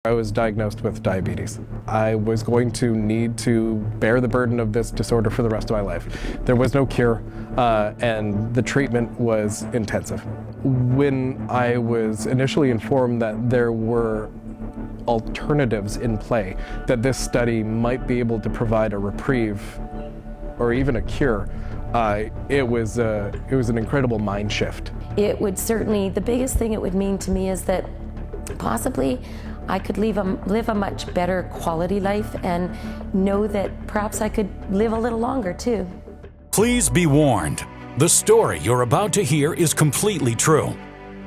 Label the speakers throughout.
Speaker 1: I was diagnosed with diabetes. I was going to need to bear the burden of this disorder for the rest of my life. There was no cure, and the treatment was intensive. When I was initially informed that there were alternatives in play, that this study might be able to provide a reprieve or even a cure, it was an incredible mind shift.
Speaker 2: It would certainly, the biggest thing it would mean to me is that possibly I could live a much better quality life and know that perhaps I could live a little longer too.
Speaker 3: Please be warned. The story you're about to hear is completely true.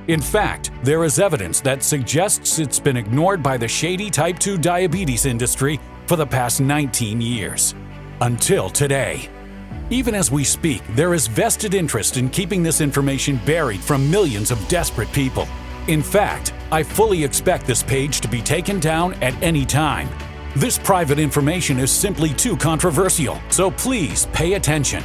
Speaker 3: In fact, there is evidence that suggests it's been ignored by the shady type 2 diabetes industry for the past 19 years. Until today. Even as we speak, there is vested interest in keeping this information buried from millions of desperate people. In fact, I fully expect this page to be taken down at any time. This private information is simply too controversial, so please pay attention.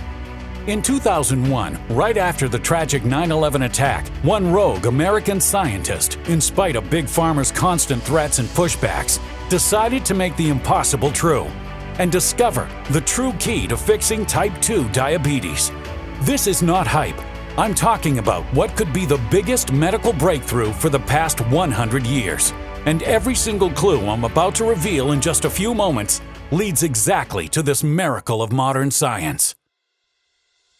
Speaker 3: In 2001, right after the tragic 9/11 attack, one rogue American scientist, in spite of Big Pharma's constant threats and pushbacks, decided to make the impossible true and discover the true key to fixing type 2 diabetes. This is not hype. I'm talking about what could be the biggest medical breakthrough for the past 100 years. And every single clue I'm about to reveal in just a few moments leads exactly to this miracle of modern science.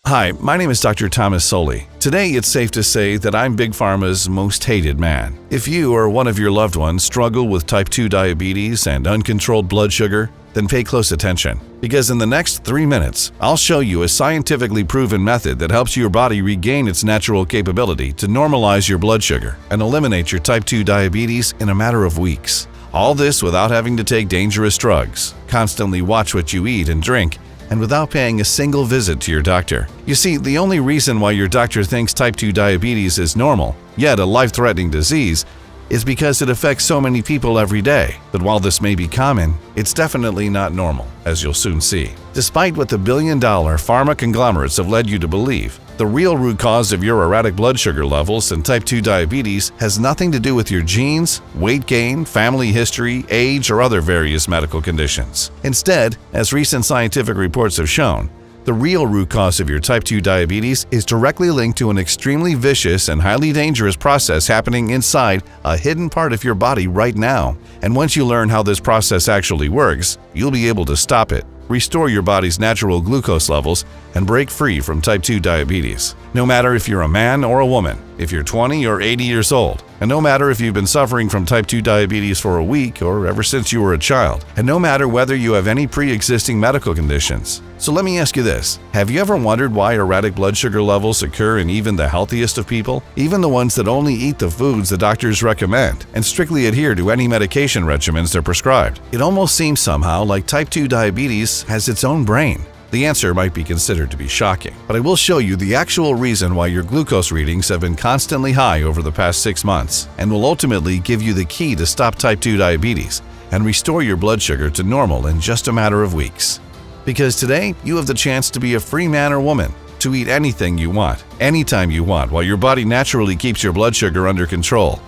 Speaker 4: Hi, my name is Dr. Thomas Soley. Today, it's safe to say that I'm Big Pharma's most hated man. If you or one of your loved ones struggle with type 2 diabetes and uncontrolled blood sugar, then pay close attention. Because in the next 3 minutes, I'll show you a scientifically proven method that helps your body regain its natural capability to normalize your blood sugar and eliminate your type 2 diabetes in a matter of weeks. All this without having to take dangerous drugs, constantly watch what you eat and drink, and without paying a single visit to your doctor. You see, the only reason why your doctor thinks type 2 diabetes is normal, yet a life-threatening disease, is because it affects so many people every day. But while this may be common, it's definitely not normal, as you'll soon see. Despite what the billion-dollar pharma conglomerates have led you to believe, the real root cause of your erratic blood sugar levels and type 2 diabetes has nothing to do with your genes, weight gain, family history, age, or other various medical conditions. Instead, as recent scientific reports have shown, the real root cause of your type 2 diabetes is directly linked to an extremely vicious and highly dangerous process happening inside a hidden part of your body right now. And once you learn how this process actually works, you'll be able to stop it, restore your body's natural glucose levels, and break free from type 2 diabetes. No matter if you're a man or a woman, if you're 20 or 80 years old, and no matter if you've been suffering from type 2 diabetes for a week or ever since you were a child, and no matter whether you have any pre-existing medical conditions. So let me ask you this, have you ever wondered why erratic blood sugar levels occur in even the healthiest of people? Even the ones that only eat the foods the doctors recommend and strictly adhere to any medication regimens they're prescribed. It almost seems somehow like type 2 diabetes has its own brain. The answer might be considered to be shocking, but I will show you the actual reason why your glucose readings have been constantly high over the past 6 months, and will ultimately give you the key to stop type 2 diabetes and restore your blood sugar to normal in just a matter of weeks. Because today, you have the chance to be a free man or woman, to eat anything you want, anytime you want, while your body naturally keeps your blood sugar under control.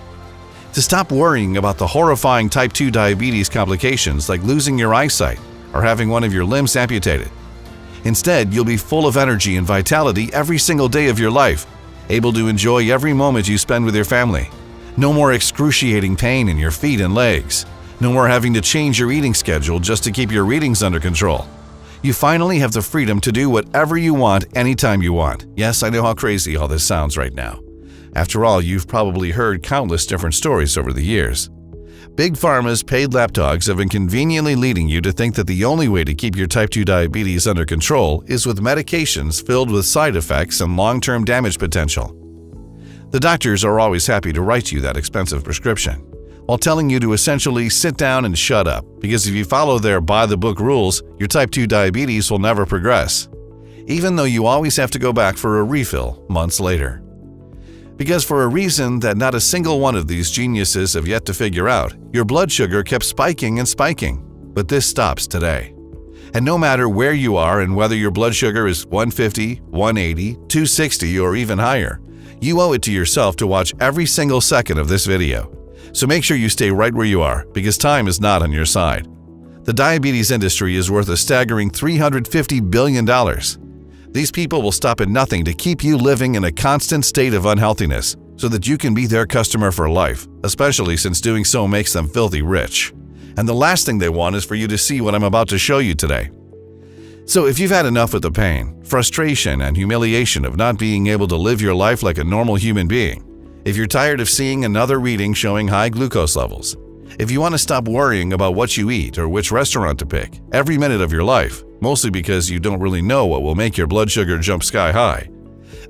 Speaker 4: To stop worrying about the horrifying type 2 diabetes complications like losing your eyesight or having one of your limbs amputated. Instead, you'll be full of energy and vitality every single day of your life, able to enjoy every moment you spend with your family. No more excruciating pain in your feet and legs. No more having to change your eating schedule just to keep your readings under control. You finally have the freedom to do whatever you want anytime you want. Yes, I know how crazy all this sounds right now. After all, you've probably heard countless different stories over the years. Big Pharma's paid lapdogs have been conveniently leading you to think that the only way to keep your type 2 diabetes under control is with medications filled with side effects and long-term damage potential. The doctors are always happy to write you that expensive prescription, while telling you to essentially sit down and shut up, because if you follow their by-the-book rules, your type 2 diabetes will never progress, even though you always have to go back for a refill months later. Because for a reason that not a single one of these geniuses have yet to figure out, your blood sugar kept spiking and spiking. But this stops today. And no matter where you are and whether your blood sugar is 150, 180, 260, or even higher, you owe it to yourself to watch every single second of this video. So make sure you stay right where you are, because time is not on your side. The diabetes industry is worth a staggering $350 billion. These people will stop at nothing to keep you living in a constant state of unhealthiness so that you can be their customer for life, especially since doing so makes them filthy rich. And the last thing they want is for you to see what I'm about to show you today. So if you've had enough of the pain, frustration, and humiliation of not being able to live your life like a normal human being, if you're tired of seeing another reading showing high glucose levels, if you want to stop worrying about what you eat or which restaurant to pick every minute of your life, mostly because you don't really know what will make your blood sugar jump sky high,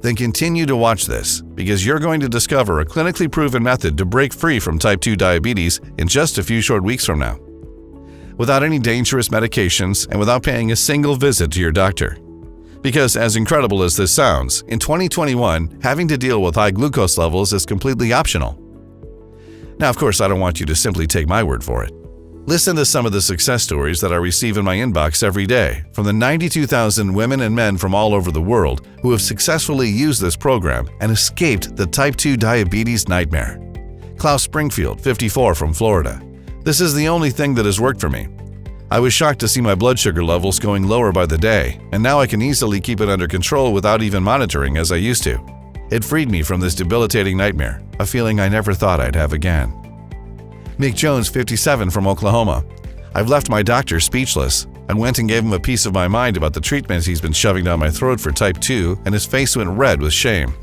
Speaker 4: then continue to watch this, because you're going to discover a clinically proven method to break free from type 2 diabetes in just a few short weeks from now, without any dangerous medications and without paying a single visit to your doctor. Because as incredible as this sounds, in 2021, having to deal with high glucose levels is completely optional. Now, of course, I don't want you to simply take my word for it. Listen to some of the success stories that I receive in my inbox every day from the 92,000 women and men from all over the world who have successfully used this program and escaped the type 2 diabetes nightmare. Klaus Springfield, 54, from Florida. This is the only thing that has worked for me. I was shocked to see my blood sugar levels going lower by the day, and now I can easily keep it under control without even monitoring as I used to. It freed me from this debilitating nightmare, a feeling I never thought I'd have again. Mick Jones, 57, from Oklahoma. I've left my doctor speechless. I went and gave him a piece of my mind about the treatment he's been shoving down my throat for type 2, and his face went red with shame.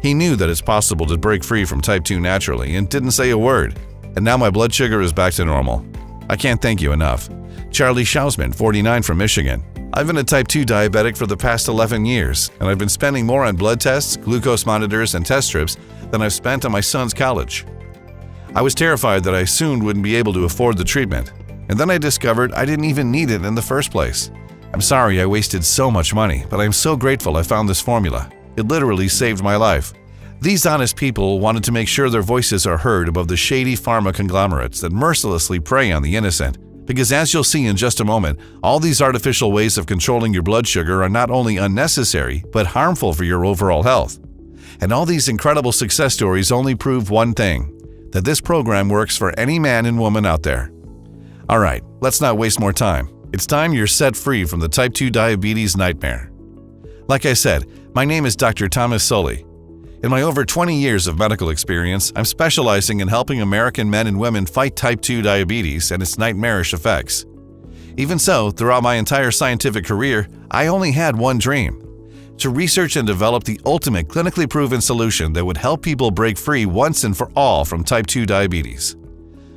Speaker 4: He knew that it's possible to break free from type 2 naturally and didn't say a word. And now my blood sugar is back to normal. I can't thank you enough. Charlie Schausman, 49, from Michigan. I've been a type 2 diabetic for the past 11 years, and I've been spending more on blood tests, glucose monitors, and test strips than I've spent on my son's college. I was terrified that I soon wouldn't be able to afford the treatment, and then I discovered I didn't even need it in the first place. I'm sorry I wasted so much money, but I'm so grateful I found this formula. It literally saved my life. These honest people wanted to make sure their voices are heard above the shady pharma conglomerates that mercilessly prey on the innocent. Because as you'll see in just a moment, all these artificial ways of controlling your blood sugar are not only unnecessary, but harmful for your overall health. And all these incredible success stories only prove one thing, that this program works for any man and woman out there. All right, let's not waste more time. It's time you're set free from the type 2 diabetes nightmare. Like I said, my name is Dr. Thomas Sully. In my over 20 years of medical experience, I'm specializing in helping American men and women fight type 2 diabetes and its nightmarish effects. Even so, throughout my entire scientific career, I only had one dream: to research and develop the ultimate clinically proven solution that would help people break free once and for all from type 2 diabetes.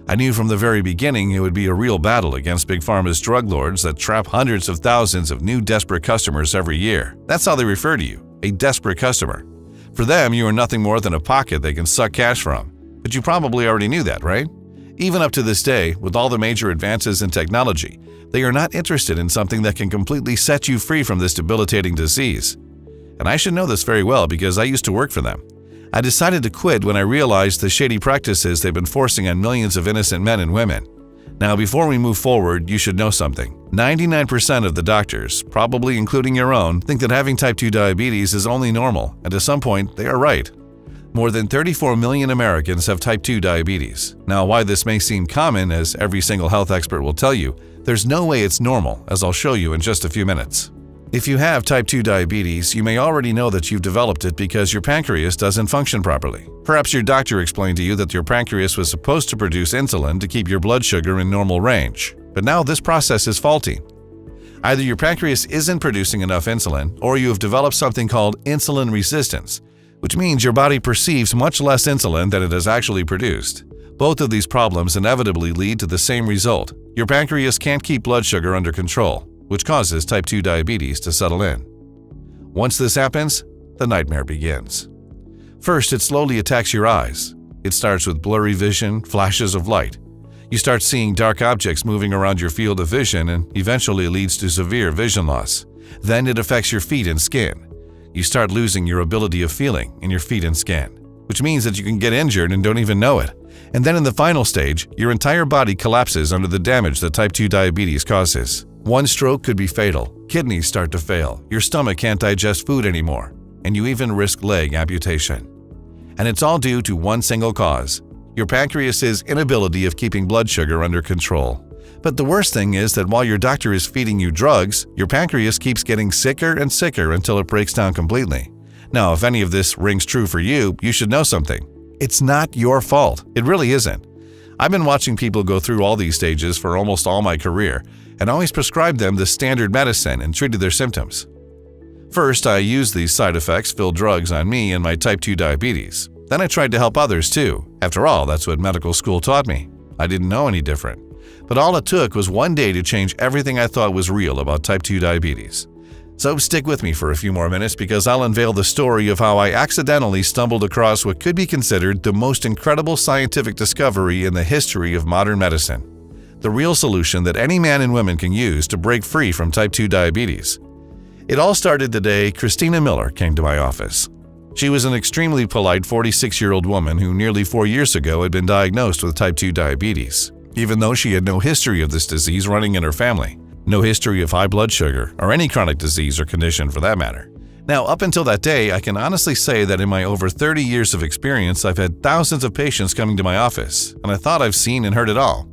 Speaker 4: I knew from the very beginning it would be a real battle against Big Pharma's drug lords that trap hundreds of thousands of new desperate customers every year. That's how they refer to you, a desperate customer. For them, you are nothing more than a pocket they can suck cash from. But you probably already knew that, right? Even up to this day, with all the major advances in technology, they are not interested in something that can completely set you free from this debilitating disease. And I should know this very well because I used to work for them. I decided to quit when I realized the shady practices they've been forcing on millions of innocent men and women. Now, before we move forward, you should know something. 99% of the doctors, probably including your own, think that having type 2 diabetes is only normal, and to some point, they are right. More than 34 million Americans have type 2 diabetes. Now, why this may seem common, as every single health expert will tell you, there's no way it's normal, as I'll show you in just a few minutes. If you have type 2 diabetes, you may already know that you've developed it because your pancreas doesn't function properly. Perhaps your doctor explained to you that your pancreas was supposed to produce insulin to keep your blood sugar in normal range, but now this process is faulty. Either your pancreas isn't producing enough insulin, or you have developed something called insulin resistance, which means your body perceives much less insulin than it has actually produced. Both of these problems inevitably lead to the same result. Your pancreas can't keep blood sugar under control, which causes type 2 diabetes to settle in. Once this happens, the nightmare begins. First, it slowly attacks your eyes. It starts with blurry vision, flashes of light. You start seeing dark objects moving around your field of vision and eventually leads to severe vision loss. Then it affects your feet and skin. You start losing your ability of feeling in your feet and skin, which means that you can get injured and don't even know it. And then in the final stage, your entire body collapses under the damage that type 2 diabetes causes. One stroke could be fatal, kidneys start to fail, your stomach can't digest food anymore, and you even risk leg amputation. And it's all due to one single cause: your pancreas's inability of keeping blood sugar under control. But the worst thing is that while your doctor is feeding you drugs, your pancreas keeps getting sicker and sicker until it breaks down completely. Now, if any of this rings true for you, you should know something. It's not your fault. It really isn't. I've been watching people go through all these stages for almost all my career and always prescribed them the standard medicine and treated their symptoms. First, I used these side effects-filled drugs on me and my type 2 diabetes. Then I tried to help others too. After all, that's what medical school taught me. I didn't know any different. But all it took was one day to change everything I thought was real about type 2 diabetes. So stick with me for a few more minutes because I'll unveil the story of how I accidentally stumbled across what could be considered the most incredible scientific discovery in the history of modern medicine. The real solution that any man and woman can use to break free from type 2 diabetes. It all started the day Christina Miller came to my office. She was an extremely polite 46-year-old woman who nearly 4 years ago had been diagnosed with type 2 diabetes, even though she had no history of this disease running in her family, no history of high blood sugar, or any chronic disease or condition for that matter. Now, up until that day, I can honestly say that in my over 30 years of experience, I've had thousands of patients coming to my office, and I thought I've seen and heard it all.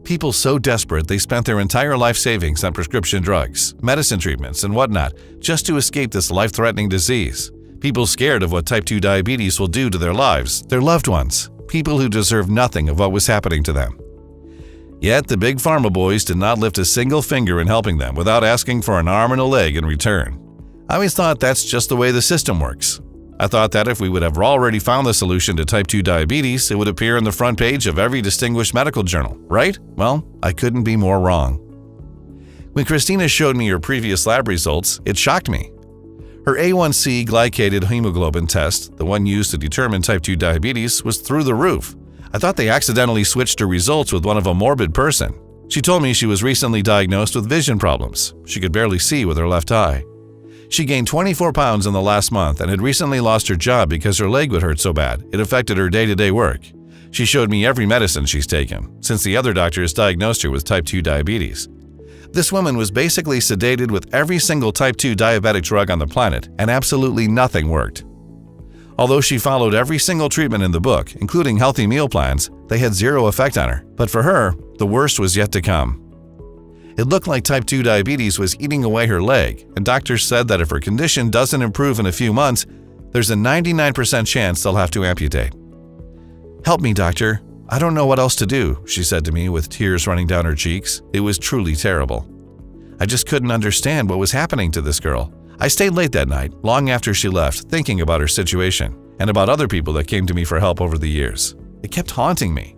Speaker 4: People so desperate they spent their entire life savings on prescription drugs, medicine treatments, and whatnot just to escape this life-threatening disease. People scared of what type 2 diabetes will do to their lives, their loved ones, people who deserve nothing of what was happening to them. Yet the big pharma boys did not lift a single finger in helping them without asking for an arm and a leg in return. I always thought that's just the way the system works. I thought that if we would have already found the solution to type 2 diabetes, it would appear on the front page of every distinguished medical journal, right? Well, I couldn't be more wrong. When Christina showed me her previous lab results, it shocked me. Her A1C glycated hemoglobin test, the one used to determine type 2 diabetes, was through the roof. I thought they accidentally switched her results with one of a morbid person. She told me she was recently diagnosed with vision problems. She could barely see with her left eye. She gained 24 pounds in the last month and had recently lost her job because her leg would hurt so bad it affected her day-to-day work. She showed me every medicine she's taken, since the other doctors diagnosed her with type 2 diabetes. This woman was basically sedated with every single type 2 diabetic drug on the planet, and absolutely nothing worked. Although she followed every single treatment in the book, including healthy meal plans, they had zero effect on her. But for her, the worst was yet to come. It looked like type 2 diabetes was eating away her leg, and doctors said that if her condition doesn't improve in a few months, there's a 99% chance they'll have to amputate. "Help me, doctor. I don't know what else to do," she said to me with tears running down her cheeks. It was truly terrible. I just couldn't understand what was happening to this girl. I stayed late that night, long after she left, thinking about her situation and about other people that came to me for help over the years. It kept haunting me.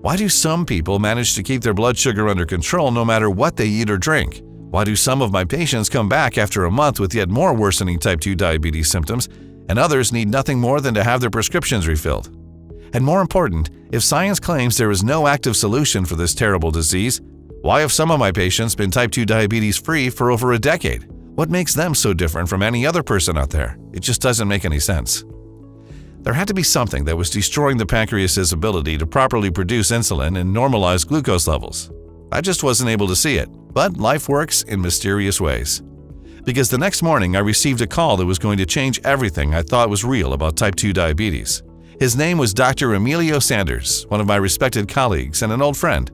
Speaker 4: Why do some people manage to keep their blood sugar under control no matter what they eat or drink? Why do some of my patients come back after a month with yet more worsening type 2 diabetes symptoms, and others need nothing more than to have their prescriptions refilled? And more important, if science claims there is no active solution for this terrible disease, why have some of my patients been type 2 diabetes free for over a decade? What makes them so different from any other person out there? It just doesn't make any sense. There had to be something that was destroying the pancreas's ability to properly produce insulin and normalize glucose levels. I just wasn't able to see it, but life works in mysterious ways. Because the next morning I received a call that was going to change everything I thought was real about type 2 diabetes. His name was Dr. Emilio Sanders, one of my respected colleagues and an old friend.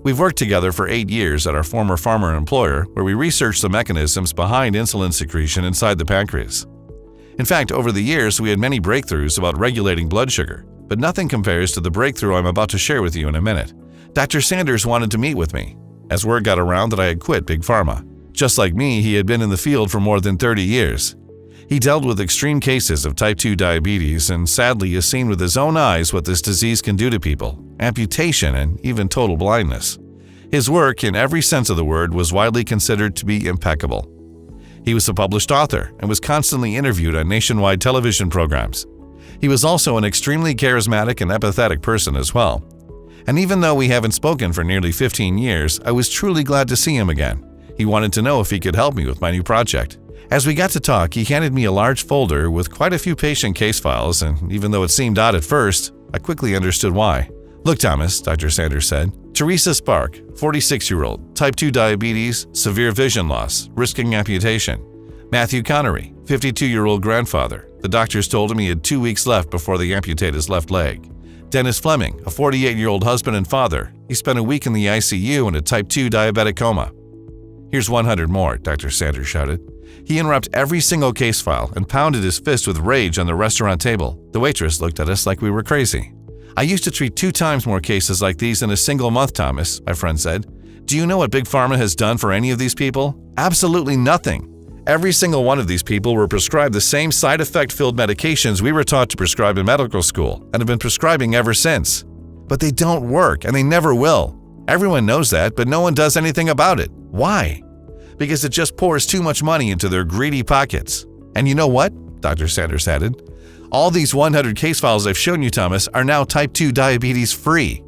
Speaker 4: We've worked together for 8 years at our former farmer employer, where we researched the mechanisms behind insulin secretion inside the pancreas. In fact, over the years, we had many breakthroughs about regulating blood sugar, but nothing compares to the breakthrough I'm about to share with you in a minute. Dr. Sanders wanted to meet with me, as word got around that I had quit Big Pharma. Just like me, he had been in the field for more than 30 years. He dealt with extreme cases of type 2 diabetes and sadly has seen with his own eyes what this disease can do to people, amputation and even total blindness. His work, in every sense of the word, was widely considered to be impeccable. He was a published author and was constantly interviewed on nationwide television programs. He was also an extremely charismatic and empathetic person as well. And even though we haven't spoken for nearly 15 years, I was truly glad to see him again. He wanted to know if he could help me with my new project. As we got to talk, he handed me a large folder with quite a few patient case files, and even though it seemed odd at first, I quickly understood why. "Look, Thomas," Dr. Sanders said. "Teresa Spark, 46-year-old, type 2 diabetes, severe vision loss, risking amputation. Matthew Connery, 52-year-old grandfather. The doctors told him he had 2 weeks left before they amputate his left leg. Dennis Fleming, a 48-year-old husband and father, he spent a week in the ICU in a type 2 diabetic coma. Here's 100 more, Dr. Sanders shouted. He interrupted every single case file and pounded his fist with rage on the restaurant table. The waitress looked at us like we were crazy. I used to treat 2 times more cases like these in a single month, Thomas, my friend said. Do you know what Big Pharma has done for any of these people? Absolutely nothing. Every single one of these people were prescribed the same side effect-filled medications we were taught to prescribe in medical school and have been prescribing ever since. But they don't work, and they never will. Everyone knows that, but no one does anything about it. Why? Because it just pours too much money into their greedy pockets. And you know what? Dr. Sanders added. All these 100 case files I've shown you, Thomas, are now type 2 diabetes free.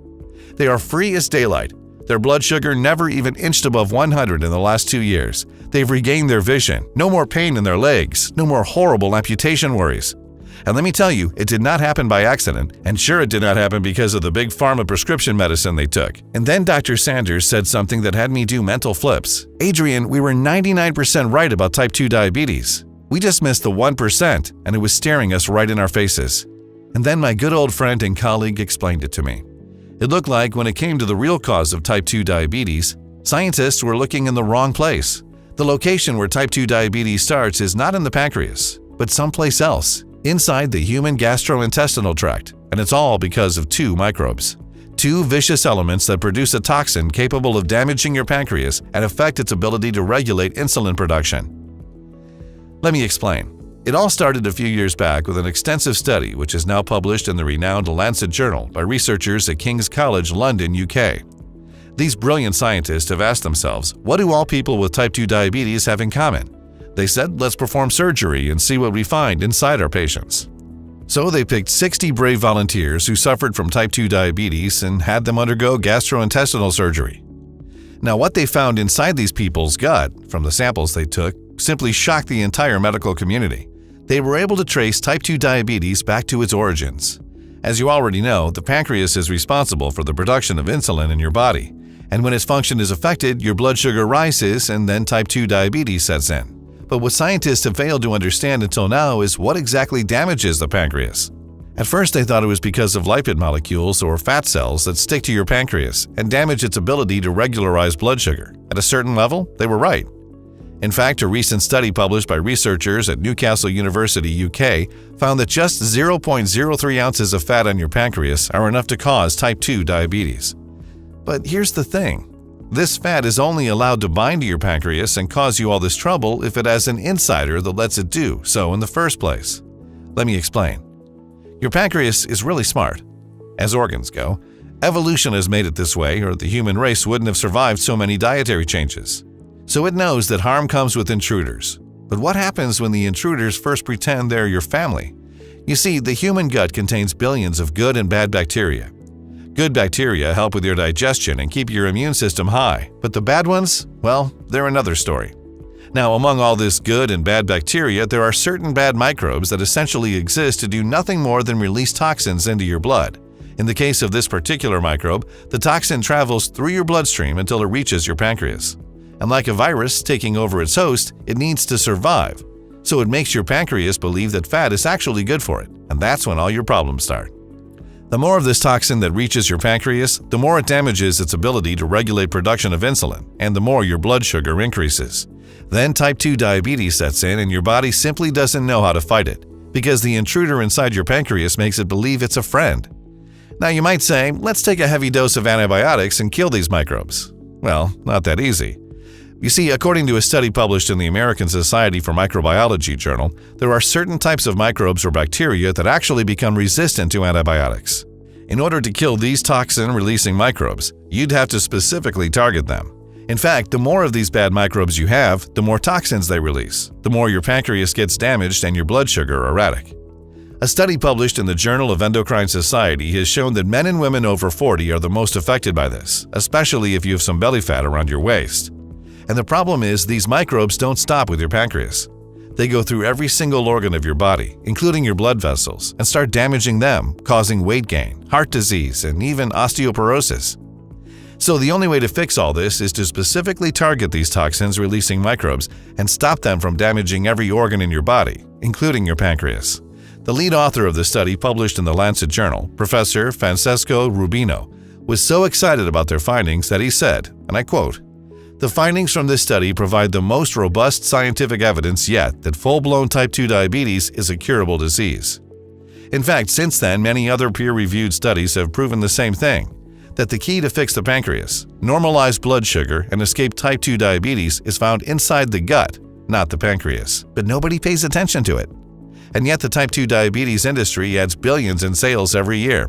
Speaker 4: They are free as daylight. Their blood sugar never even inched above 100 in the last 2 years. They've regained their vision, no more pain in their legs, no more horrible amputation worries. And let me tell you, it did not happen by accident, and sure it did not happen because of the Big Pharma prescription medicine they took. And then Dr. Sanders said something that had me do mental flips. Adrian, we were 99% right about type 2 diabetes. We just missed the 1%, and it was staring us right in our faces. And then my good old friend and colleague explained it to me. It looked like when it came to the real cause of type 2 diabetes, scientists were looking in the wrong place. The location where type 2 diabetes starts is not in the pancreas, but someplace else, inside the human gastrointestinal tract, and it's all because of 2 microbes. 2 vicious elements that produce a toxin capable of damaging your pancreas and affect its ability to regulate insulin production. Let me explain. It all started a few years back with an extensive study which is now published in the renowned Lancet Journal by researchers at King's College London, UK. These brilliant scientists have asked themselves, what do all people with type 2 diabetes have in common? They said, let's perform surgery and see what we find inside our patients. So they picked 60 brave volunteers who suffered from type 2 diabetes and had them undergo gastrointestinal surgery. Now, what they found inside these people's gut, from the samples they took, simply shocked the entire medical community. They were able to trace type 2 diabetes back to its origins. As you already know, the pancreas is responsible for the production of insulin in your body, and when its function is affected, your blood sugar rises and then type 2 diabetes sets in. But what scientists have failed to understand until now is what exactly damages the pancreas. At first, they thought it was because of lipid molecules or fat cells that stick to your pancreas and damage its ability to regularize blood sugar. At a certain level, they were right. In fact, a recent study published by researchers at Newcastle University, UK, found that just 0.03 ounces of fat on your pancreas are enough to cause type 2 diabetes. But here's the thing. This fat is only allowed to bind to your pancreas and cause you all this trouble if it has an insider that lets it do so in the first place. Let me explain. Your pancreas is really smart. As organs go, evolution has made it this way, or the human race wouldn't have survived so many dietary changes. So it knows that harm comes with intruders. But what happens when the intruders first pretend they're your family? You see, the human gut contains billions of good and bad bacteria. Good bacteria help with your digestion and keep your immune system high, but the bad ones, well, they're another story. Now, among all this good and bad bacteria, there are certain bad microbes that essentially exist to do nothing more than release toxins into your blood. In the case of this particular microbe, the toxin travels through your bloodstream until it reaches your pancreas. And like a virus taking over its host, it needs to survive. So it makes your pancreas believe that fat is actually good for it, and that's when all your problems start. The more of this toxin that reaches your pancreas, the more it damages its ability to regulate production of insulin, and the more your blood sugar increases. Then type 2 diabetes sets in and your body simply doesn't know how to fight it, because the intruder inside your pancreas makes it believe it's a friend. Now you might say, let's take a heavy dose of antibiotics and kill these microbes. Well, not that easy. You see, according to a study published in the American Society for Microbiology journal, there are certain types of microbes or bacteria that actually become resistant to antibiotics. In order to kill these toxin-releasing microbes, you'd have to specifically target them. In fact, the more of these bad microbes you have, the more toxins they release, the more your pancreas gets damaged and your blood sugar erratic. A study published in the Journal of Endocrine Society has shown that men and women over 40 are the most affected by this, especially if you have some belly fat around your waist. And the problem is, these microbes don't stop with your pancreas. They go through every single organ of your body, including your blood vessels, and start damaging them, causing weight gain, heart disease, and even osteoporosis. So the only way to fix all this is to specifically target these toxins-releasing microbes and stop them from damaging every organ in your body, including your pancreas. The lead author of the study, published in the Lancet Journal, Professor Francesco Rubino, was so excited about their findings that he said, and I quote, "The findings from this study provide the most robust scientific evidence yet that full-blown type 2 diabetes is a curable disease." In fact, since then, many other peer-reviewed studies have proven the same thing, that the key to fix the pancreas, normalize blood sugar, and escape type 2 diabetes is found inside the gut, not the pancreas. But nobody pays attention to it. And yet the type 2 diabetes industry adds billions in sales every year.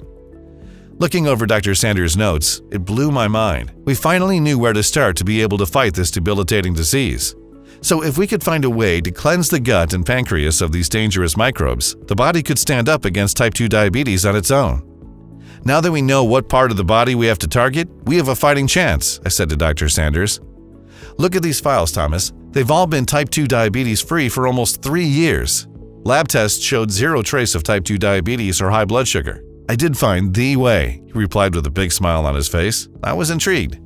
Speaker 4: Looking over Dr. Sanders' notes, it blew my mind. We finally knew where to start to be able to fight this debilitating disease. So if we could find a way to cleanse the gut and pancreas of these dangerous microbes, the body could stand up against type 2 diabetes on its own. Now that we know what part of the body we have to target, we have a fighting chance, I said to Dr. Sanders. Look at these files, Thomas. They've all been type 2 diabetes free for almost 3 years. Lab tests showed zero trace of type 2 diabetes or high blood sugar. I did find the way, he replied with a big smile on his face. I was intrigued.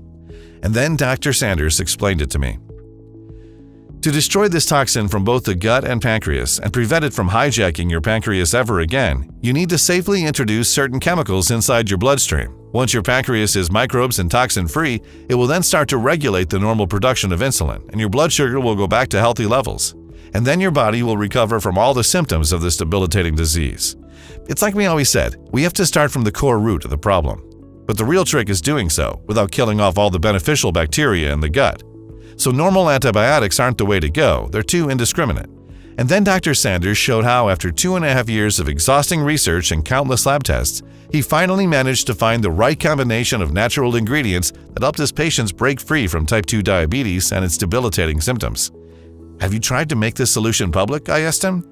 Speaker 4: And then Dr. Sanders explained it to me. To destroy this toxin from both the gut and pancreas and prevent it from hijacking your pancreas ever again, you need to safely introduce certain chemicals inside your bloodstream. Once your pancreas is microbes and toxin-free, it will then start to regulate the normal production of insulin, and your blood sugar will go back to healthy levels. And then your body will recover from all the symptoms of this debilitating disease. It's like we always said, we have to start from the core root of the problem. But the real trick is doing so without killing off all the beneficial bacteria in the gut. So normal antibiotics aren't the way to go, they're too indiscriminate. And then Dr. Sanders showed how after 2.5 years of exhausting research and countless lab tests, he finally managed to find the right combination of natural ingredients that helped his patients break free from type 2 diabetes and its debilitating symptoms. Have you tried to make this solution public? I asked him.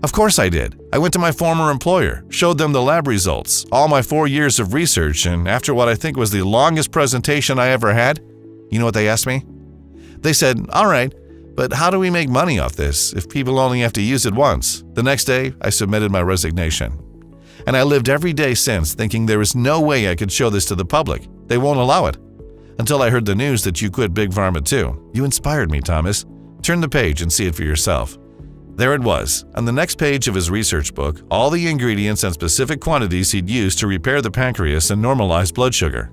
Speaker 4: Of course I did. I went to my former employer, showed them the lab results, all my 4 years of research, and after what I think was the longest presentation I ever had, you know what they asked me? They said, all right, but how do we make money off this if people only have to use it once? The next day, I submitted my resignation. And I lived every day since thinking there is no way I could show this to the public. They won't allow it. Until I heard the news that you quit Big Pharma too. You inspired me, Thomas. Turn the page and see it for yourself. There it was, on the next page of his research book, all the ingredients and specific quantities he'd used to repair the pancreas and normalize blood sugar.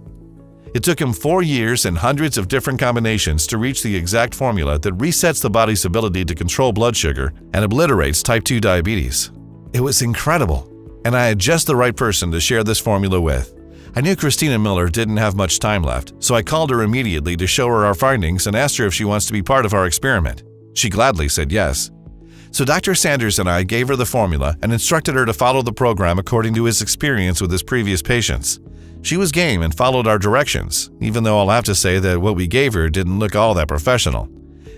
Speaker 4: It took him 4 years and hundreds of different combinations to reach the exact formula that resets the body's ability to control blood sugar and obliterates type 2 diabetes. It was incredible, and I had just the right person to share this formula with. I knew Christina Miller didn't have much time left, so I called her immediately to show her our findings and asked her if she wants to be part of our experiment. She gladly said yes. So Dr. Sanders and I gave her the formula and instructed her to follow the program according to his experience with his previous patients. She was game and followed our directions, even though I'll have to say that what we gave her didn't look all that professional.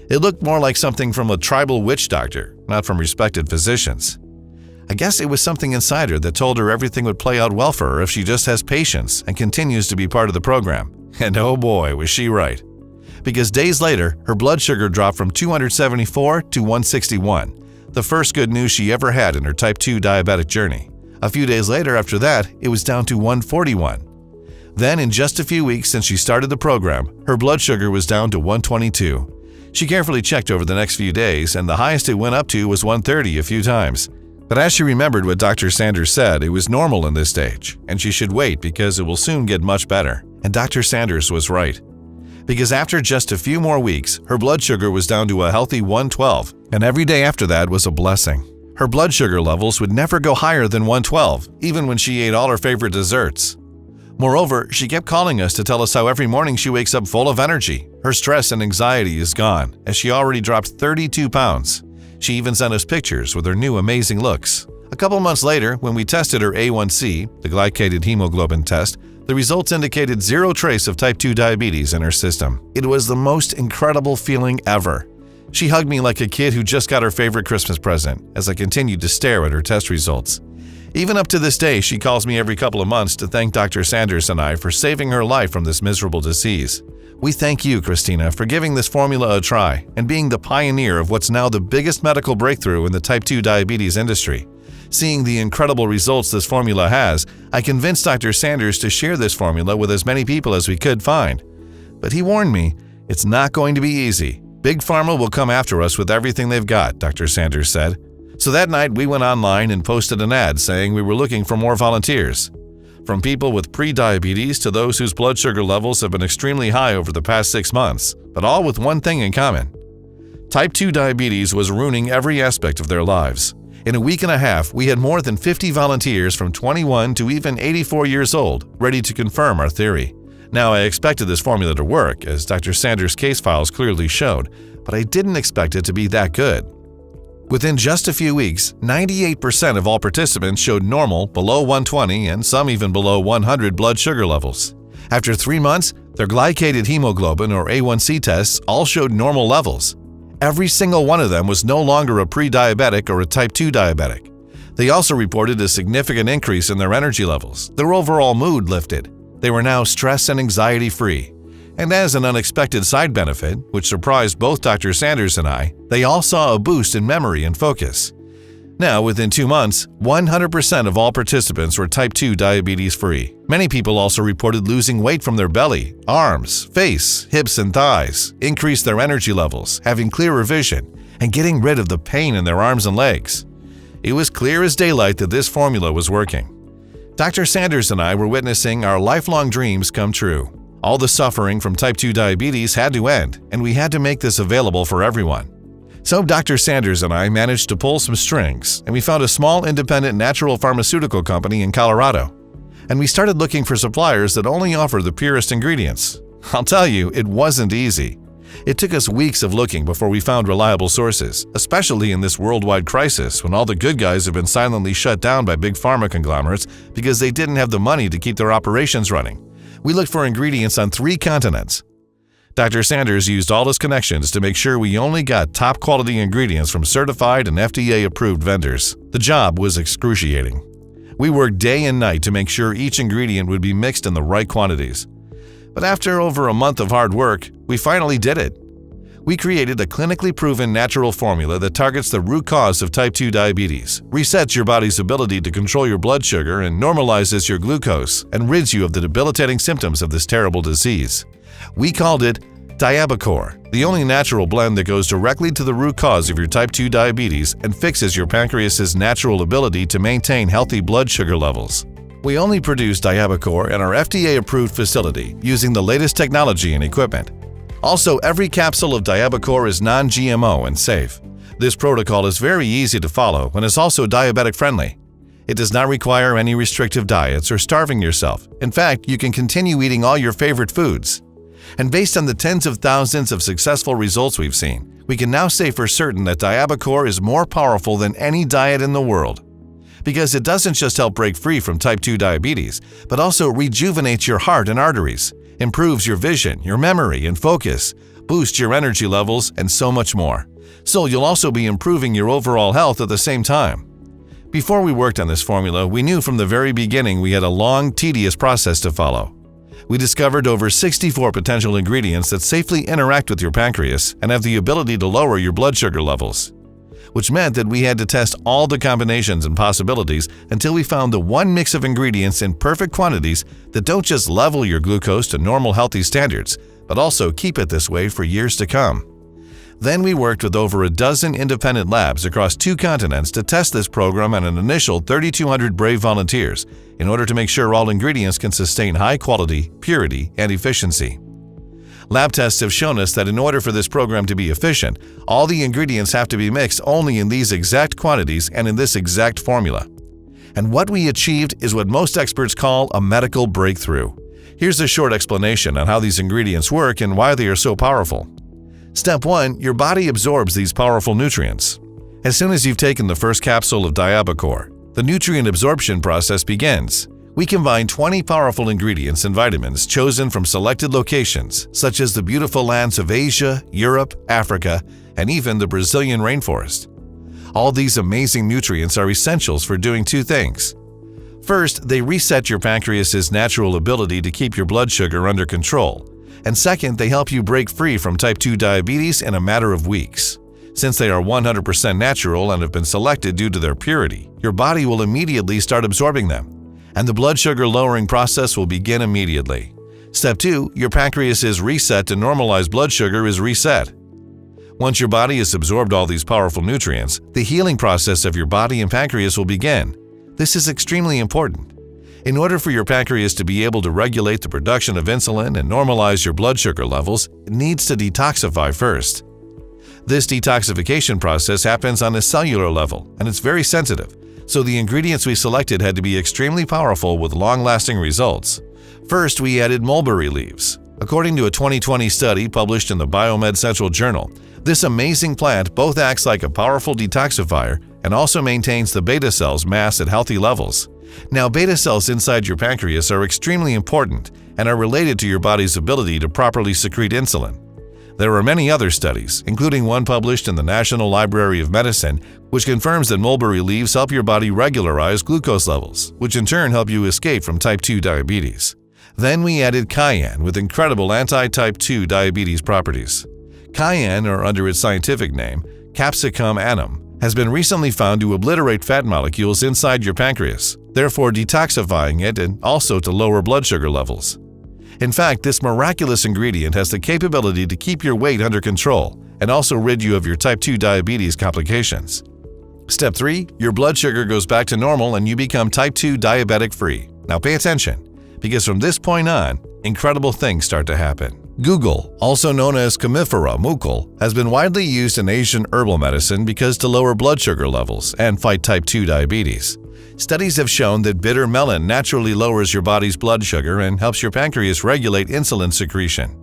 Speaker 4: It looked more like something from a tribal witch doctor, not from respected physicians. I guess it was something inside her that told her everything would play out well for her if she just has patience and continues to be part of the program. And oh boy, was she right. Because days later, her blood sugar dropped from 274 to 161, the first good news she ever had in her type 2 diabetic journey. A few days later after that, it was down to 141. Then, in just a few weeks since she started the program, her blood sugar was down to 122. She carefully checked over the next few days, and the highest it went up to was 130 a few times. But as she remembered what Dr. Sanders said, it was normal in this stage, and she should wait because it will soon get much better. And Dr. Sanders was right. Because after just a few more weeks, her blood sugar was down to a healthy 112, and every day after that was a blessing. Her blood sugar levels would never go higher than 112, even when she ate all her favorite desserts. Moreover, she kept calling us to tell us how every morning she wakes up full of energy. Her stress and anxiety is gone, as she already dropped 32 pounds. She even sent us pictures with her new amazing looks. A couple months later, when we tested her A1C, the glycated hemoglobin test, the results indicated zero trace of type 2 diabetes in her system. It was the most incredible feeling ever. She hugged me like a kid who just got her favorite Christmas present as I continued to stare at her test results. Even up to this day, she calls me every couple of months to thank Dr. Sanders and I for saving her life from this miserable disease. We thank you, Christina, for giving this formula a try and being the pioneer of what's now the biggest medical breakthrough in the type 2 diabetes industry. Seeing the incredible results this formula has, I convinced Dr. Sanders to share this formula with as many people as we could find. But he warned me, it's not going to be easy. Big Pharma will come after us with everything they've got, Dr. Sanders said. So that night we went online and posted an ad saying we were looking for more volunteers. From people with pre-diabetes to those whose blood sugar levels have been extremely high over the past 6 months, but all with one thing in common. Type 2 diabetes was ruining every aspect of their lives. In a week and a half, we had more than 50 volunteers from 21 to even 84 years old ready to confirm our theory. Now, I expected this formula to work, as Dr. Sanders' case files clearly showed, but I didn't expect it to be that good. Within just a few weeks, 98% of all participants showed normal, below 120, and some even below 100 blood sugar levels. After 3 months, their glycated hemoglobin or A1C tests all showed normal levels. Every single one of them was no longer a pre-diabetic or a type 2 diabetic. They also reported a significant increase in their energy levels. Their overall mood lifted. They were now stress and anxiety-free. And as an unexpected side benefit, which surprised both Dr. Sanders and I, they all saw a boost in memory and focus. Now, within 2 months, 100% of all participants were type 2 diabetes-free. Many people also reported losing weight from their belly, arms, face, hips, and thighs, increased their energy levels, having clearer vision, and getting rid of the pain in their arms and legs. It was clear as daylight that this formula was working. Dr. Sanders and I were witnessing our lifelong dreams come true. All the suffering from type 2 diabetes had to end, and we had to make this available for everyone. So Dr. Sanders and I managed to pull some strings, and we found a small independent natural pharmaceutical company in Colorado. And we started looking for suppliers that only offer the purest ingredients. I'll tell you, it wasn't easy. It took us weeks of looking before we found reliable sources, especially in this worldwide crisis when all the good guys have been silently shut down by big pharma conglomerates because they didn't have the money to keep their operations running. We looked for ingredients on 3 continents. Dr. Sanders used all his connections to make sure we only got top-quality ingredients from certified and FDA-approved vendors. The job was excruciating. We worked day and night to make sure each ingredient would be mixed in the right quantities. But after over a month of hard work, we finally did it. We created a clinically proven natural formula that targets the root cause of type 2 diabetes, resets your body's ability to control your blood sugar and normalizes your glucose, and rids you of the debilitating symptoms of this terrible disease. We called it Diabacore, the only natural blend that goes directly to the root cause of your type 2 diabetes and fixes your pancreas's natural ability to maintain healthy blood sugar levels. We only produce Diabacore in our FDA-approved facility using the latest technology and equipment. Also, every capsule of Diabacore is non-GMO and safe. This protocol is very easy to follow and is also diabetic-friendly. It does not require any restrictive diets or starving yourself. In fact, you can continue eating all your favorite foods. And based on the tens of thousands of successful results we've seen, we can now say for certain that Diabacore is more powerful than any diet in the world. Because it doesn't just help break free from type 2 diabetes, but also rejuvenates your heart and arteries, improves your vision, your memory, and focus, boosts your energy levels, and so much more. So you'll also be improving your overall health at the same time. Before we worked on this formula, we knew from the very beginning we had a long, tedious process to follow. We discovered over 64 potential ingredients that safely interact with your pancreas and have the ability to lower your blood sugar levels, which meant that we had to test all the combinations and possibilities until we found the one mix of ingredients in perfect quantities that don't just level your glucose to normal healthy standards, but also keep it this way for years to come. Then we worked with over a dozen independent labs across 2 continents to test this program on an initial 3,200 brave volunteers in order to make sure all ingredients can sustain high quality, purity, and efficiency. Lab tests have shown us that in order for this program to be efficient, all the ingredients have to be mixed only in these exact quantities and in this exact formula. And what we achieved is what most experts call a medical breakthrough. Here's a short explanation on how these ingredients work and why they are so powerful. Step 1. Your body absorbs these powerful nutrients. As soon as you've taken the first capsule of Diabacore, the nutrient absorption process begins. We combine 20 powerful ingredients and vitamins chosen from selected locations, such as the beautiful lands of Asia, Europe, Africa, and even the Brazilian rainforest. All these amazing nutrients are essentials for doing 2 things. First, they reset your pancreas's natural ability to keep your blood sugar under control. And second, they help you break free from type 2 diabetes in a matter of weeks. Since they are 100% natural and have been selected due to their purity, your body will immediately start absorbing them, and the blood sugar lowering process will begin immediately. Step 2, your pancreas's reset to normalized blood sugar is reset. Once your body has absorbed all these powerful nutrients, the healing process of your body and pancreas will begin. This is extremely important. In order for your pancreas to be able to regulate the production of insulin and normalize your blood sugar levels, it needs to detoxify first. This detoxification process happens on a cellular level, and it's very sensitive, so the ingredients we selected had to be extremely powerful with long-lasting results. First, we added mulberry leaves. According to a 2020 study published in the Biomed Central Journal, this amazing plant both acts like a powerful detoxifier and also maintains the beta cells mass at healthy levels. Now, beta cells inside your pancreas are extremely important and are related to your body's ability to properly secrete insulin. There are many other studies, including one published in the National Library of Medicine, which confirms that mulberry leaves help your body regularize glucose levels, which in turn help you escape from type 2 diabetes. Then we added cayenne with incredible anti-type 2 diabetes properties. Cayenne, or under its scientific name, Capsicum annum, has been recently found to obliterate fat molecules inside your pancreas, therefore detoxifying it and also to lower blood sugar levels. In fact, this miraculous ingredient has the capability to keep your weight under control and also rid you of your type 2 diabetes complications. Step 3. Your blood sugar goes back to normal and you become type 2 diabetic free. Now pay attention, because from this point on, incredible things start to happen. Guggul, also known as Commiphora mucul, has been widely used in Asian herbal medicine because to lower blood sugar levels and fight type 2 diabetes. Studies have shown that bitter melon naturally lowers your body's blood sugar and helps your pancreas regulate insulin secretion.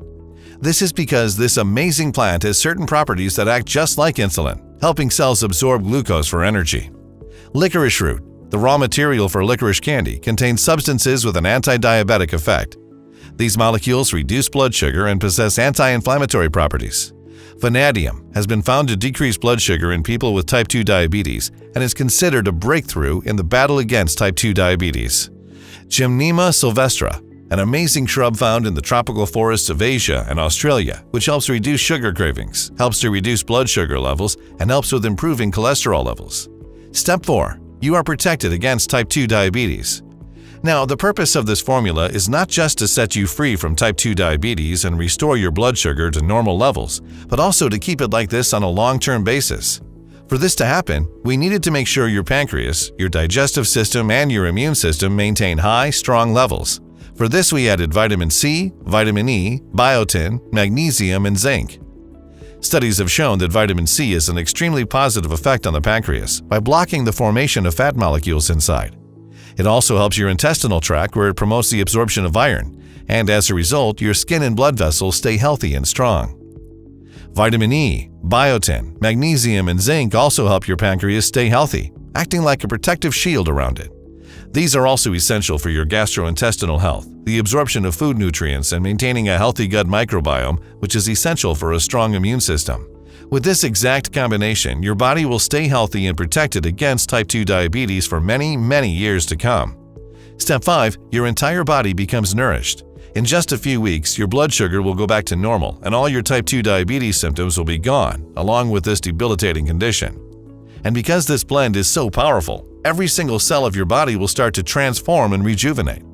Speaker 4: This is because this amazing plant has certain properties that act just like insulin, helping cells absorb glucose for energy. Licorice root, the raw material for licorice candy, contains substances with an anti-diabetic effect. These molecules reduce blood sugar and possess anti-inflammatory properties. Vanadium has been found to decrease blood sugar in people with type 2 diabetes and is considered a breakthrough in the battle against type 2 diabetes. Gymnema sylvestre, an amazing shrub found in the tropical forests of Asia and Australia, which helps reduce sugar cravings, helps to reduce blood sugar levels, and helps with improving cholesterol levels. Step 4. You are protected against type 2 diabetes. Now, the purpose of this formula is not just to set you free from type 2 diabetes and restore your blood sugar to normal levels, but also to keep it like this on a long-term basis. For this to happen, we needed to make sure your pancreas, your digestive system, and your immune system maintain high, strong levels. For this, we added vitamin C, vitamin E, biotin, magnesium, and zinc. Studies have shown that vitamin C has an extremely positive effect on the pancreas by blocking the formation of fat molecules inside. It also helps your intestinal tract, where it promotes the absorption of iron, and as a result, your skin and blood vessels stay healthy and strong. Vitamin E, biotin, magnesium, and zinc also help your pancreas stay healthy, acting like a protective shield around it. These are also essential for your gastrointestinal health, the absorption of food nutrients, and maintaining a healthy gut microbiome, which is essential for a strong immune system. With this exact combination, your body will stay healthy and protected against type 2 diabetes for many, many years to come. Step 5. Your entire body becomes nourished. In just a few weeks, your blood sugar will go back to normal and all your type 2 diabetes symptoms will be gone, along with this debilitating condition. And because this blend is so powerful, every single cell of your body will start to transform and rejuvenate.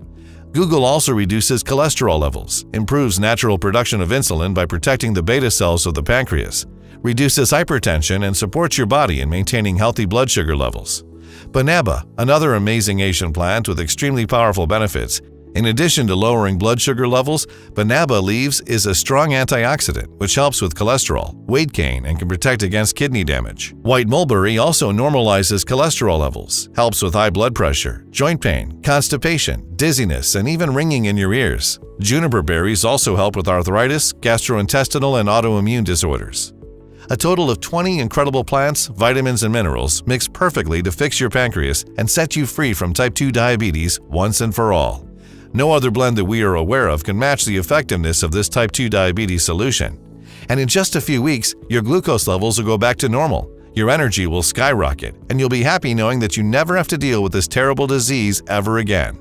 Speaker 4: Guggul also reduces cholesterol levels, improves natural production of insulin by protecting the beta cells of the pancreas, reduces hypertension, and supports your body in maintaining healthy blood sugar levels. Banaba, another amazing Asian plant with extremely powerful benefits. In addition to lowering blood sugar levels, banaba leaves is a strong antioxidant which helps with cholesterol, weight gain, and can protect against kidney damage. White mulberry also normalizes cholesterol levels, helps with high blood pressure, joint pain, constipation, dizziness, and even ringing in your ears. Juniper berries also help with arthritis, gastrointestinal, and autoimmune disorders. A total of 20 incredible plants, vitamins, and minerals mix perfectly to fix your pancreas and set you free from type 2 diabetes once and for all. No other blend that we are aware of can match the effectiveness of this type 2 diabetes solution. And in just a few weeks, your glucose levels will go back to normal, your energy will skyrocket, and you'll be happy knowing that you never have to deal with this terrible disease ever again.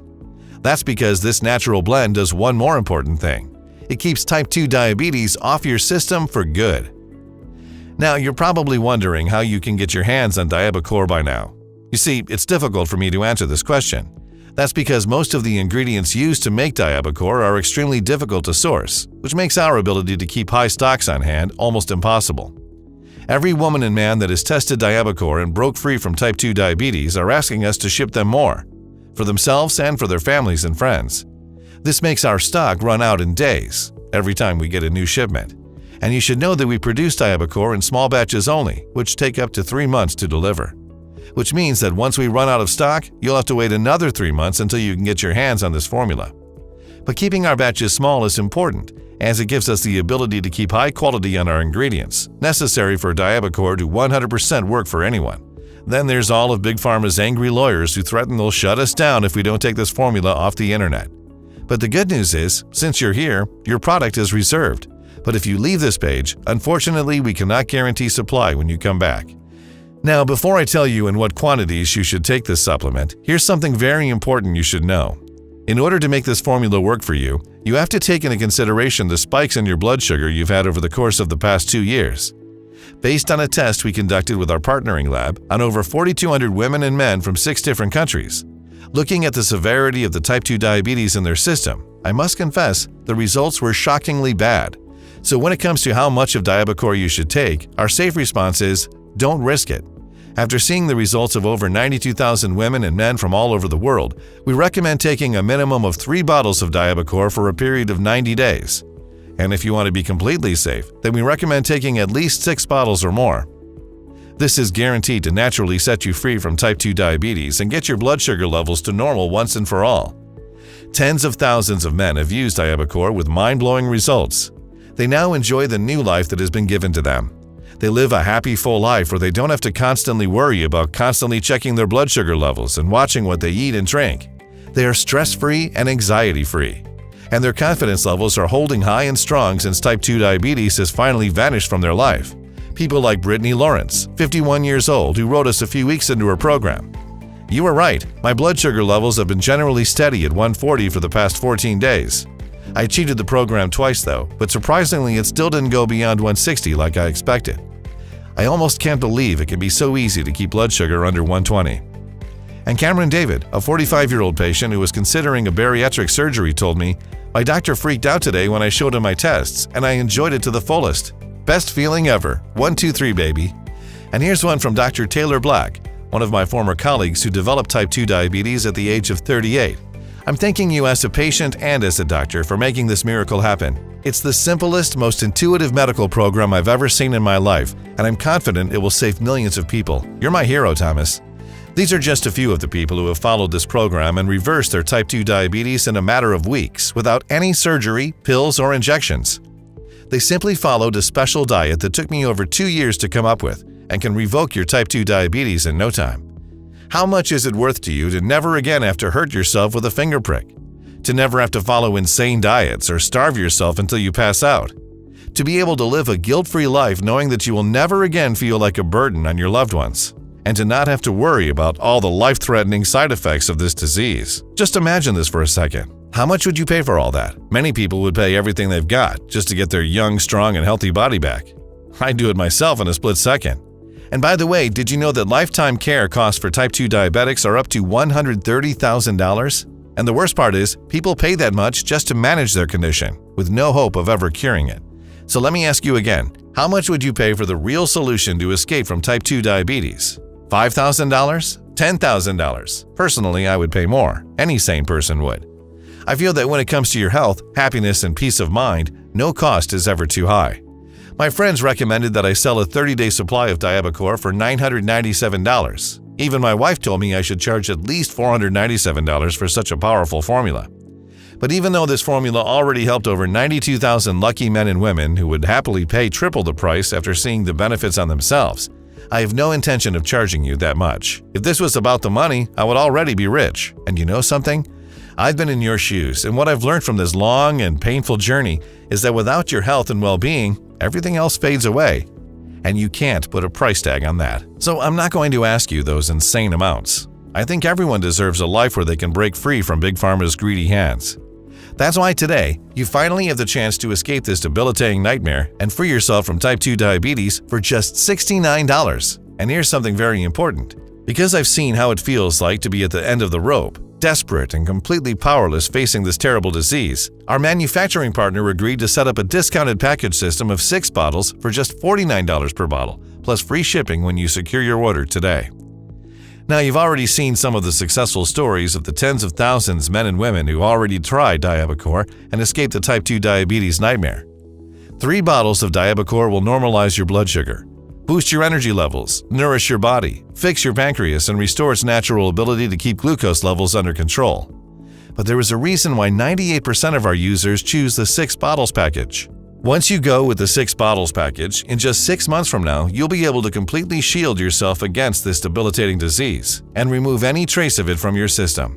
Speaker 4: That's because this natural blend does one more important thing. It keeps type 2 diabetes off your system for good. Now, you're probably wondering how you can get your hands on Diabacore by now. You see, it's difficult for me to answer this question. That's because most of the ingredients used to make Diabacore are extremely difficult to source, which makes our ability to keep high stocks on hand almost impossible. Every woman and man that has tested Diabacore and broke free from type 2 diabetes are asking us to ship them more, for themselves and for their families and friends. This makes our stock run out in days every time we get a new shipment. And you should know that we produce Diabacore in small batches only, which take up to 3 months to deliver. Which means that once we run out of stock, you'll have to wait another 3 months until you can get your hands on this formula. But keeping our batches small is important, as it gives us the ability to keep high quality on our ingredients, necessary for Diabacore to 100% work for anyone. Then there's all of Big Pharma's angry lawyers who threaten they'll shut us down if we don't take this formula off the internet. But the good news is, since you're here, your product is reserved. But if you leave this page, unfortunately we cannot guarantee supply when you come back. Now, before I tell you in what quantities you should take this supplement, here's something very important you should know. In order to make this formula work for you, you have to take into consideration the spikes in your blood sugar you've had over the course of the past 2 years. Based on a test we conducted with our partnering lab on over 4,200 women and men from 6 different countries, looking at the severity of the type 2 diabetes in their system, I must confess the results were shockingly bad. So when it comes to how much of Diabacore you should take, our safe response is, don't risk it. After seeing the results of over 92,000 women and men from all over the world, we recommend taking a minimum of 3 bottles of Diabacore for a period of 90 days. And if you want to be completely safe, then we recommend taking at least 6 bottles or more. This is guaranteed to naturally set you free from type 2 diabetes and get your blood sugar levels to normal once and for all. Tens of thousands of men have used Diabacore with mind-blowing results. They now enjoy the new life that has been given to them. They live a happy, full life where they don't have to constantly worry about constantly checking their blood sugar levels and watching what they eat and drink. They are stress-free and anxiety-free. And their confidence levels are holding high and strong since type 2 diabetes has finally vanished from their life. People like Brittany Lawrence, 51 years old, who wrote us a few weeks into her program. You were right, my blood sugar levels have been generally steady at 140 for the past 14 days. I cheated the program twice though, but surprisingly it still didn't go beyond 160 like I expected. I almost can't believe it can be so easy to keep blood sugar under 120. And Cameron David, a 45-year-old patient who was considering a bariatric surgery, told me, "My doctor freaked out today when I showed him my tests, and I enjoyed it to the fullest. Best feeling ever. 1, 2, 3, baby." And here's one from Dr. Taylor Black, one of my former colleagues who developed type 2 diabetes at the age of 38. "I'm thanking you as a patient and as a doctor for making this miracle happen. It's the simplest, most intuitive medical program I've ever seen in my life, and I'm confident it will save millions of people. You're my hero, Thomas." These are just a few of the people who have followed this program and reversed their type 2 diabetes in a matter of weeks without any surgery, pills, or injections. They simply followed a special diet that took me over 2 years to come up with and can revoke your type 2 diabetes in no time. How much is it worth to you to never again have to hurt yourself with a finger prick? To never have to follow insane diets or starve yourself until you pass out? To be able to live a guilt-free life knowing that you will never again feel like a burden on your loved ones? And to not have to worry about all the life-threatening side effects of this disease? Just imagine this for a second. How much would you pay for all that? Many people would pay everything they've got just to get their young, strong, and healthy body back. I'd do it myself in a split second. And by the way, did you know that lifetime care costs for type 2 diabetics are up to $130,000? And the worst part is, people pay that much just to manage their condition, with no hope of ever curing it. So let me ask you again, how much would you pay for the real solution to escape from type 2 diabetes? $5,000? $10,000? Personally, I would pay more. Any sane person would. I feel that when it comes to your health, happiness, and peace of mind, no cost is ever too high. My friends recommended that I sell a 30-day supply of Diabacore for $997. Even my wife told me I should charge at least $497 for such a powerful formula. But even though this formula already helped over 92,000 lucky men and women who would happily pay triple the price after seeing the benefits on themselves, I have no intention of charging you that much. If this was about the money, I would already be rich. And you know something? I've been in your shoes, and what I've learned from this long and painful journey is that without your health and well-being, everything else fades away. And you can't put a price tag on that. So I'm not going to ask you those insane amounts. I think everyone deserves a life where they can break free from Big Pharma's greedy hands. That's why today, you finally have the chance to escape this debilitating nightmare and free yourself from type 2 diabetes for just $69. And here's something very important. Because I've seen how it feels like to be at the end of the rope, desperate and completely powerless facing this terrible disease, our manufacturing partner agreed to set up a discounted package system of 6 bottles for just $49 per bottle, plus free shipping when you secure your order today. Now, you've already seen some of the successful stories of the tens of thousands men and women who already tried Diabacore and escaped the type 2 diabetes nightmare. 3 bottles of Diabacore will normalize your blood sugar, boost your energy levels, nourish your body, fix your pancreas, and restore its natural ability to keep glucose levels under control. But there is a reason why 98% of our users choose the 6 bottles package. Once you go with the 6 bottles package, in just 6 months from now, you'll be able to completely shield yourself against this debilitating disease and remove any trace of it from your system.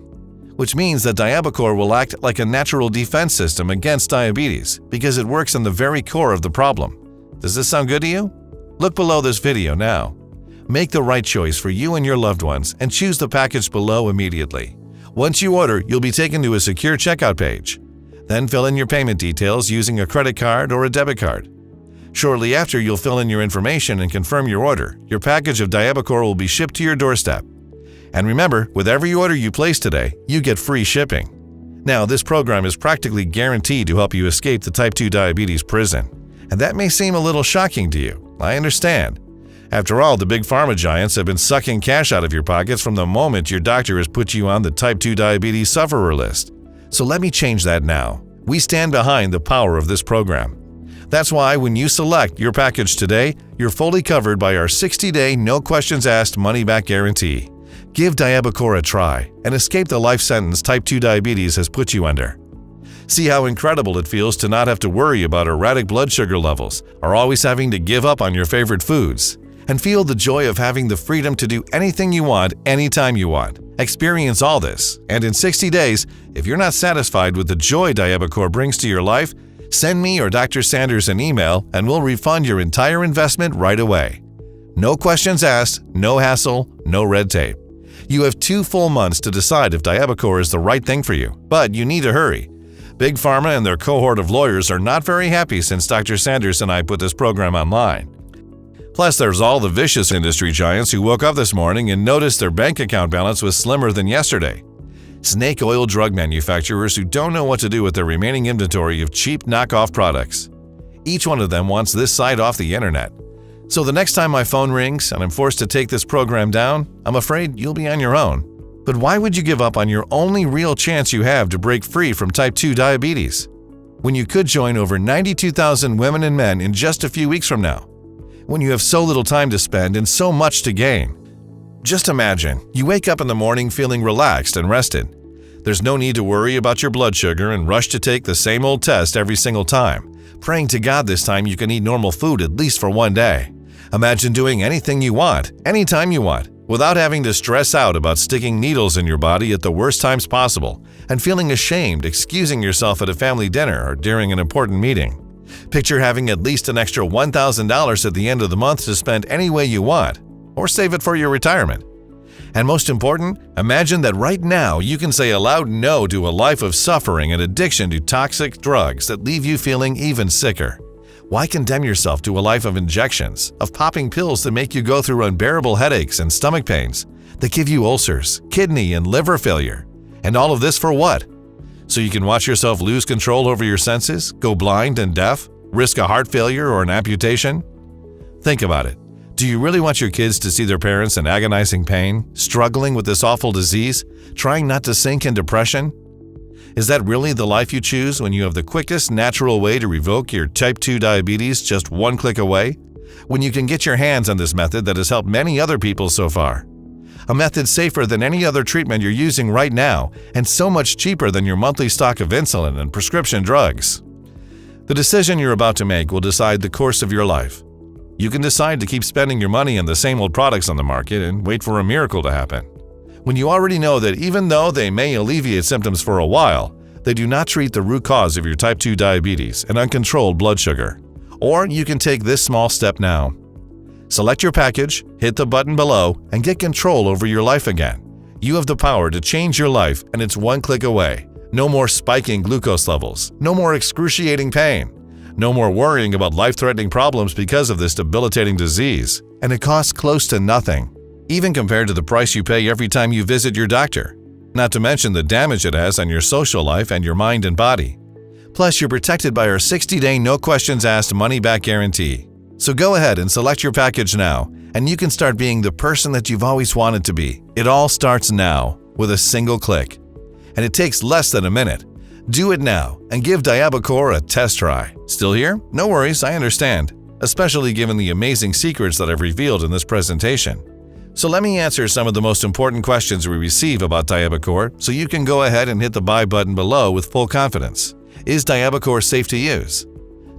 Speaker 4: Which means that Diabacore will act like a natural defense system against diabetes because it works on the very core of the problem. Does this sound good to you? Look below this video now. Make the right choice for you and your loved ones and choose the package below immediately. Once you order, you'll be taken to a secure checkout page. Then fill in your payment details using a credit card or a debit card. Shortly after you'll fill in your information and confirm your order, your package of Diabacore will be shipped to your doorstep. And remember, with every order you place today, you get free shipping. Now, this program is practically guaranteed to help you escape the type 2 diabetes prison. And that may seem a little shocking to you. I understand. After all, the big pharma giants have been sucking cash out of your pockets from the moment your doctor has put you on the type 2 diabetes sufferer list. So let me change that now. We stand behind the power of this program. That's why when you select your package today, you're fully covered by our 60-day, no questions asked money-back guarantee. Give Diabacore a try and escape the life sentence type 2 diabetes has put you under. See how incredible it feels to not have to worry about erratic blood sugar levels or always having to give up on your favorite foods. And feel the joy of having the freedom to do anything you want, anytime you want. Experience all this, and in 60 days, if you're not satisfied with the joy Diabacore brings to your life, send me or Dr. Sanders an email and we'll refund your entire investment right away. No questions asked, no hassle, no red tape. You have 2 full months to decide if Diabacore is the right thing for you, but you need to hurry. Big Pharma and their cohort of lawyers are not very happy since Dr. Sanders and I put this program online. Plus, there's all the vicious industry giants who woke up this morning and noticed their bank account balance was slimmer than yesterday. Snake oil drug manufacturers who don't know what to do with their remaining inventory of cheap knockoff products. Each one of them wants this site off the internet. So the next time my phone rings and I'm forced to take this program down, I'm afraid you'll be on your own. But why would you give up on your only real chance you have to break free from type 2 diabetes? When you could join over 92,000 women and men in just a few weeks from now? When you have so little time to spend and so much to gain? Just imagine, you wake up in the morning feeling relaxed and rested. There's no need to worry about your blood sugar and rush to take the same old test every single time, praying to God this time you can eat normal food at least for one day. Imagine doing anything you want, anytime you want, without having to stress out about sticking needles in your body at the worst times possible and feeling ashamed excusing yourself at a family dinner or during an important meeting. Picture having at least an extra $1,000 at the end of the month to spend any way you want, or save it for your retirement. And most important, imagine that right now you can say a loud no to a life of suffering and addiction to toxic drugs that leave you feeling even sicker. Why condemn yourself to a life of injections, of popping pills that make you go through unbearable headaches and stomach pains, that give you ulcers, kidney and liver failure? And all of this for what? So you can watch yourself lose control over your senses, go blind and deaf, risk a heart failure or an amputation? Think about it. Do you really want your kids to see their parents in agonizing pain, struggling with this awful disease, trying not to sink in depression? Is that really the life you choose when you have the quickest natural way to revoke your type 2 diabetes just one click away? When you can get your hands on this method that has helped many other people so far? A method safer than any other treatment you're using right now and so much cheaper than your monthly stock of insulin and prescription drugs. The decision you're about to make will decide the course of your life. You can decide to keep spending your money on the same old products on the market and wait for a miracle to happen, when you already know that even though they may alleviate symptoms for a while, they do not treat the root cause of your type 2 diabetes and uncontrolled blood sugar. Or you can take this small step now. Select your package, hit the button below, and get control over your life again. You have the power to change your life, and it's one click away. No more spiking glucose levels, no more excruciating pain, no more worrying about life-threatening problems because of this debilitating disease. And it costs close to nothing, even compared to the price you pay every time you visit your doctor. Not to mention the damage it has on your social life and your mind and body. Plus, you're protected by our 60-day no questions asked money-back guarantee. So go ahead and select your package now, and you can start being the person that you've always wanted to be. It all starts now with a single click. And it takes less than a minute. Do it now and give Diabacore a test try. Still here? No worries, I understand, especially given the amazing secrets that I've revealed in this presentation. So let me answer some of the most important questions we receive about Diabacore so you can go ahead and hit the buy button below with full confidence. Is Diabacore safe to use?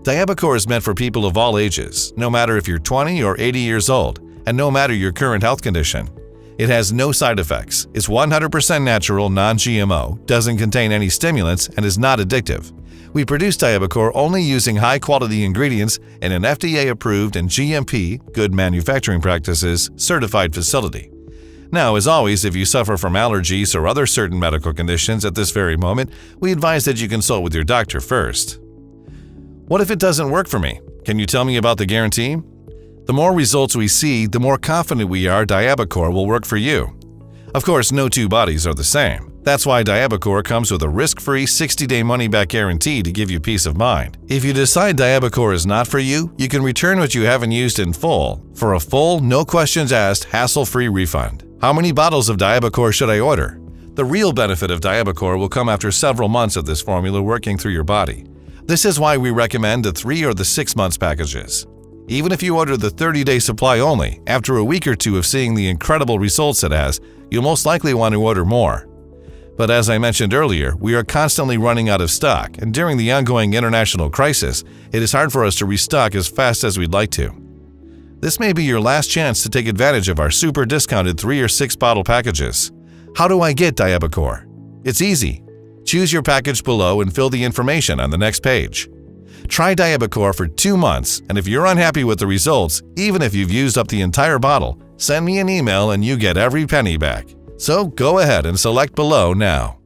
Speaker 4: Diabacore is meant for people of all ages, no matter if you're 20 or 80 years old, and no matter your current health condition. It has no side effects, is 100% natural, non-GMO, doesn't contain any stimulants, and is not addictive. We produce Diabacore only using high-quality ingredients in an FDA-approved and GMP, Good Manufacturing Practices, certified facility. Now, as always, if you suffer from allergies or other certain medical conditions at this very moment, we advise that you consult with your doctor first. What if it doesn't work for me? Can you tell me about the guarantee? The more results we see, the more confident we are Diabacore will work for you. Of course, no two bodies are the same. That's why Diabacore comes with a risk-free 60-day money-back guarantee to give you peace of mind. If you decide Diabacore is not for you, you can return what you haven't used in full for a full, no-questions-asked, hassle-free refund. How many bottles of Diabacore should I order? The real benefit of Diabacore will come after several months of this formula working through your body. This is why we recommend the 3 or the 6 months packages. Even if you order the 30-day supply only, after a week or two of seeing the incredible results it has, you'll most likely want to order more. But as I mentioned earlier, we are constantly running out of stock, and during the ongoing international crisis, it is hard for us to restock as fast as we'd like to. This may be your last chance to take advantage of our super discounted 3 or 6 bottle packages. How do I get Diabacore? It's easy. Choose your package below and fill the information on the next page. Try Diabacore for 2 months, and if you're unhappy with the results, even if you've used up the entire bottle, send me an email and you get every penny back. So go ahead and select below now.